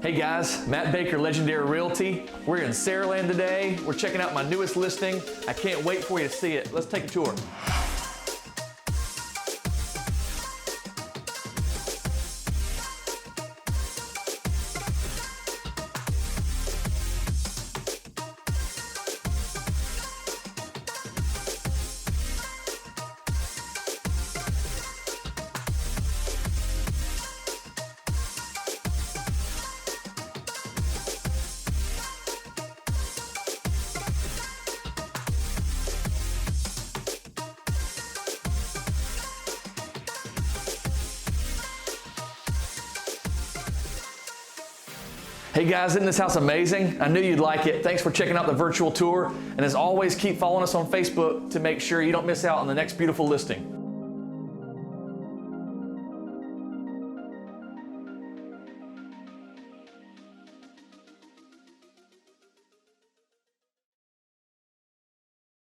Hey guys, Matt Baker, Legendary Realty. We're in Saraland today. We're checking out my newest listing. I can't wait for you to see it. Let's take a tour. Hey guys, isn't this house amazing? I knew you'd like it. Thanks for checking out the virtual tour. And as always, keep following us on Facebook to make sure you don't miss out on the next beautiful listing.